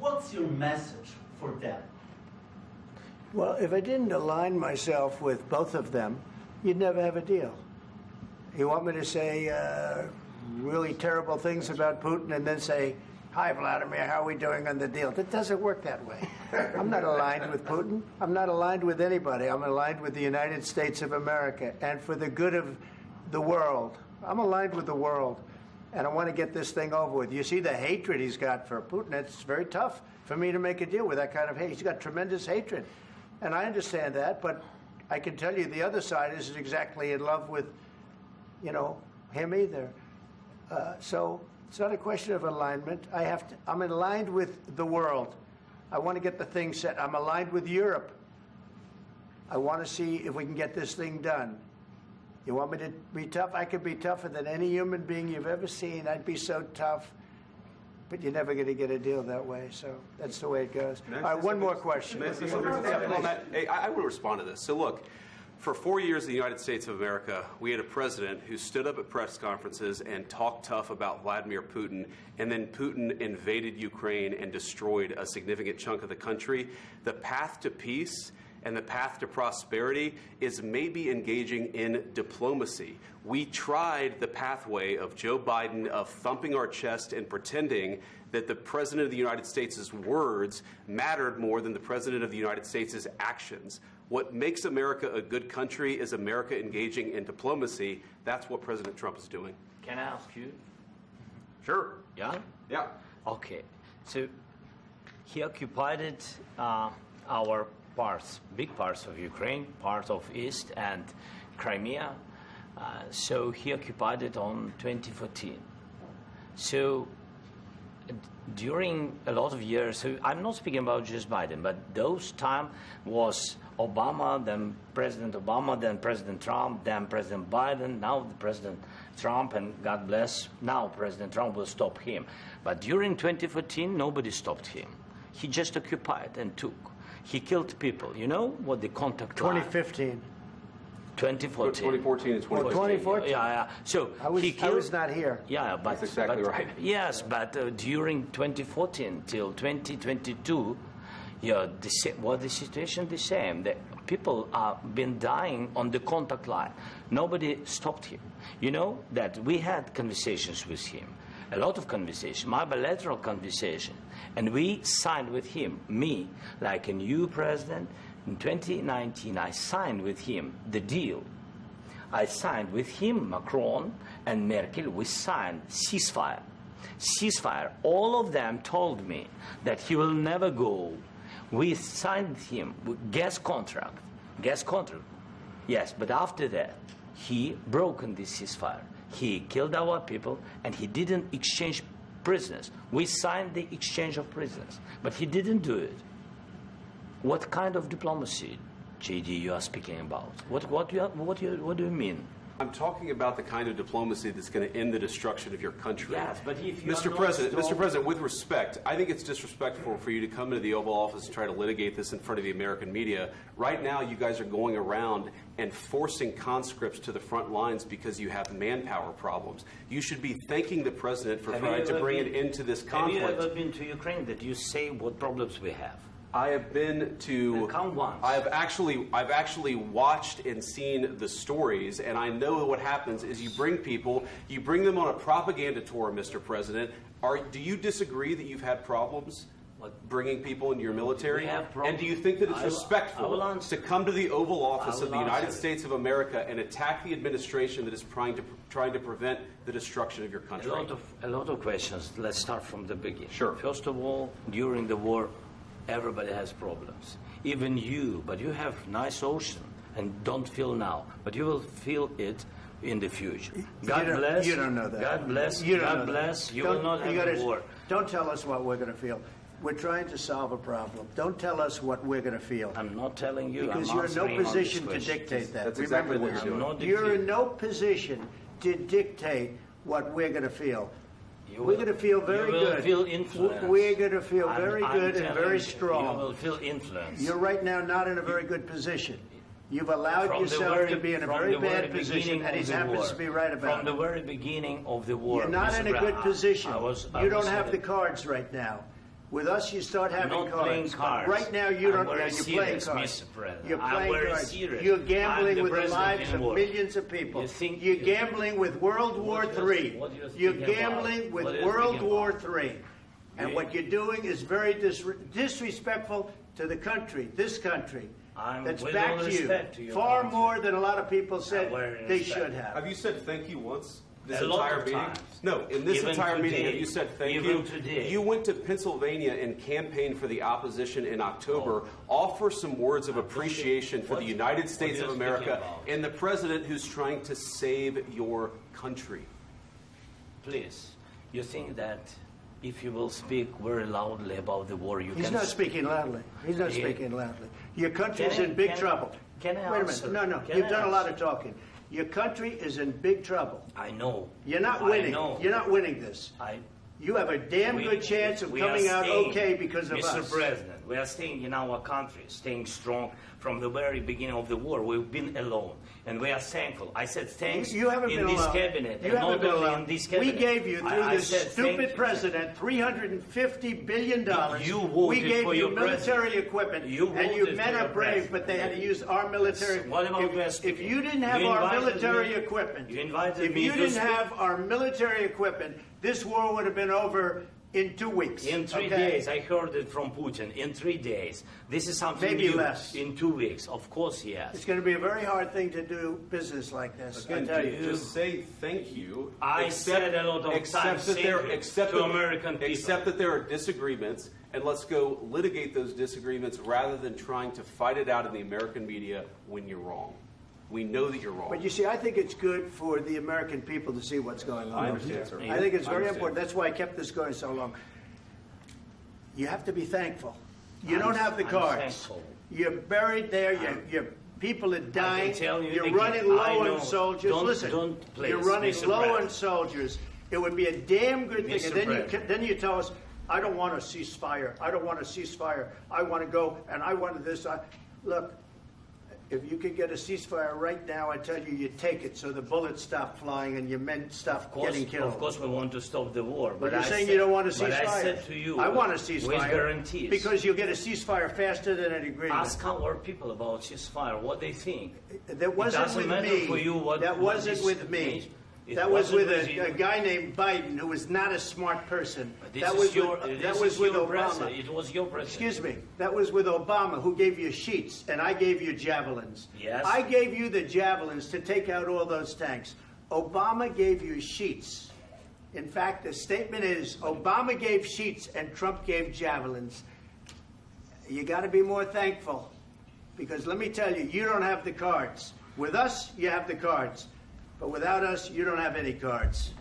what's your message for them? Well, if I didn't align myself with both of them, you'd never have a deal. You want me to say really terrible things about Putin and then say, "Hi, Vladimir, how are we doing on the deal?" That doesn't work that way. I'm not aligned with Putin. I'm not aligned with anybody. I'm aligned with the United States of America. And for the good of the world, I'm aligned with the world. And I want to get this thing over with. You see the hatred he's got for Putin. It's very tough for me to make a deal with that kind of hate. He's got tremendous hatred. And I understand that, but I can tell you the other side isn't exactly in love with, him either. So it's not a question of alignment. I'm aligned with the world. I want to get the thing set. I'm aligned with Europe. I want to see if we can get this thing done. You want me to be tough? I could be tougher than any human being you've ever seen. I'd be so tough. But you're never going to get a deal that way. So that's the way it goes. All right, one more question. I will respond to this. So look, for 4 years in the United States of America, we had a president who stood up at press conferences and talked tough about Vladimir Putin, and then Putin invaded Ukraine and destroyed a significant chunk of the country. The path to peace and the path to prosperity is maybe engaging in diplomacy. We tried the pathway of Joe Biden of thumping our chest and pretending that the President of the United States' words mattered more than the President of the United States' actions. What makes America a good country is America engaging in diplomacy. That's what President Trump is doing. Can I ask you? Sure. Yeah? Yeah. Okay. So he occupied our parts, big parts of Ukraine, part of East and Crimea. So he occupied it on 2014. So during a lot of years, so I'm not speaking about just Biden, but those time was Obama, then President Obama, then President Trump, then President Biden, now the President Trump, and God bless, now President Trump will stop him. But during 2014, nobody stopped him. He just occupied and took. He killed people. You know what the contact 2015. 2014 and 2015. 2014. Yeah. So I was not here. Yeah, but that's exactly right. Yes, but during 2014 till 2022, the situation the same. The people have been dying on the contact line. Nobody stopped him. You know that we had conversations with him, a lot of conversation, my bilateral conversation, and we signed with him, me, like a new president. In 2019, I signed with him the deal. I signed with him, Macron and Merkel, we signed ceasefire. Ceasefire. All of them told me that he will never go. We signed him with gas contract. Yes, but after that, he broken this ceasefire. He killed our people, and he didn't exchange prisoners. We signed the exchange of prisoners, but he didn't do it. What kind of diplomacy, JD, you are speaking about? What do you mean? I'm talking about the kind of diplomacy that's going to end the destruction of your country. Yes, but if you Mr. President, with respect, I think it's disrespectful for you to come into the Oval Office and try to litigate this in front of the American media. Right now, you guys are going around and forcing conscripts to the front lines because you have manpower problems. You should be thanking the President for trying to bring it into this conflict. Have you ever been to Ukraine that you say what problems we have? I have been to. Count once. I've actually watched and seen the stories, and I know what happens is you bring them on a propaganda tour, Mr. President. Do you disagree that you've had problems bringing people into your military? And do you think that it's respectful to come to the Oval Office of the United States of America and attack the administration that is trying to prevent the destruction of your country? A lot of questions. Let's start from the beginning. Sure. First of all, during the war, everybody has problems, even you, but you have nice ocean and don't feel now, but you will feel it in the future. God bless. You don't know that. God bless. You don't God know bless. That. You will not have a war. Don't tell us what we're going to feel. We're trying to solve a problem. Don't tell us what we're going to feel. I'm not telling you. Because you're in no position to dictate that. That's exactly what you're doing. You're in no position to dictate what we're going to feel. We're going to feel very good. You will feel influence. We're going to feel very good and very strong. You will feel influence. You're right now not in a very good position. You've allowed yourself to be in a very bad position, and he happens to be right about it. From the very beginning of the war. You're not in a good position. You don't have the cards right now. With us, you start having not cards. playing cards. Right now, you don't. I'm very You're playing serious, cards. Mr. President. You're I'm playing very cards. serious. You're I'm gambling the with the president lives in of war. millions of people. You think You're you- gambling with World War What do you- III. what do you You're think about? gambling with What do you World think War about? III. And You- what you're doing is very disrespectful to the country, this country. That's with back all to respect to you. your Far country. more than a lot of people said very they respect. should have. Have you said thank you once? This A lot entire of meeting? times. No, in this Even entire meeting, today. have you said thank Even you? today. You went to Pennsylvania and campaigned for the opposition in October. Offer some words of appreciation for the United States what of are you speaking America about? and the president who's trying to save your country. Please, you think that if you will speak very loudly about the war, you He's can... not speaking loudly. He's not Yeah. speaking loudly. Your country's Can I- in big can I- trouble. can I Wait a answer? minute. No, Can you've I done a lot answer? of talking. Your country is in big trouble. I know. You're not I winning. know. You're not winning this. You have a damn good chance of we are coming out staying, okay because of Mr. us. President, we are staying in our country, staying strong from the very beginning of the war. We've been alone, and we are thankful. I said thanks You haven't in been this alone. cabinet, You and haven't not been only alone. in this We cabinet. gave you, through I this said stupid thank you. president, $350 billion. You voted we gave for you your military president. equipment, You and you voted men for are your brave, president. but they had to use our military. What about if, West if you didn't have You our invited military me- equipment, you invited if me you to didn't speak. have our military equipment, this war would have been over in 2 weeks. In 3 okay? days, I heard it from Putin. In 3 days, this is something Maybe new. less. In 2 weeks, of course, yes. It's going to be a very hard thing to do business like this. I Again, tell you. just say thank you. I said a lot of except times that thank there, you except to that, American people. Except that there are disagreements, and let's go litigate those disagreements rather than trying to fight it out in the American media when you're wrong. We know that you're wrong. But you see, I think it's good for the American people to see what's going on. I understand, sir. I think it's I very understand. important. That's why I kept this going so long. You have to be thankful. You don't have the I'm cards. thankful. You're buried there. Your people are dying. tell you You're again, running I low know. on soldiers. Don't- Listen, don't, please, you're running Mr. low on President. soldiers. It would be a damn good thing. Mr. And then President. then you tell us, I don't want a ceasefire. I don't want a ceasefire. I want to go, and I want this. Look, if you could get a ceasefire right now, I tell you, you take it so the bullets stop flying and your men stop getting killed. Of course, we want to stop the war. But But you're I saying said, you don't want a ceasefire. But I said to you, I want a with ceasefire. guarantees. Because you'll get a ceasefire faster than an agreement. Ask our people about ceasefire, what they think. That wasn't doesn't with matter me. for you what- that what wasn't this with me. means. It That was wasn't with with you. a guy named Biden who was not a smart person. But this That is was your, with, this that is was with your Obama. president. It was your president. Excuse me. That was with Obama, who gave you sheets, and I gave you javelins. Yes. I gave you the javelins to take out all those tanks. Obama gave you sheets. In fact, the statement is Obama gave sheets and Trump gave javelins. You got to be more thankful, because let me tell you, you don't have the cards. With us, you have the cards. But without us, you don't have any cards.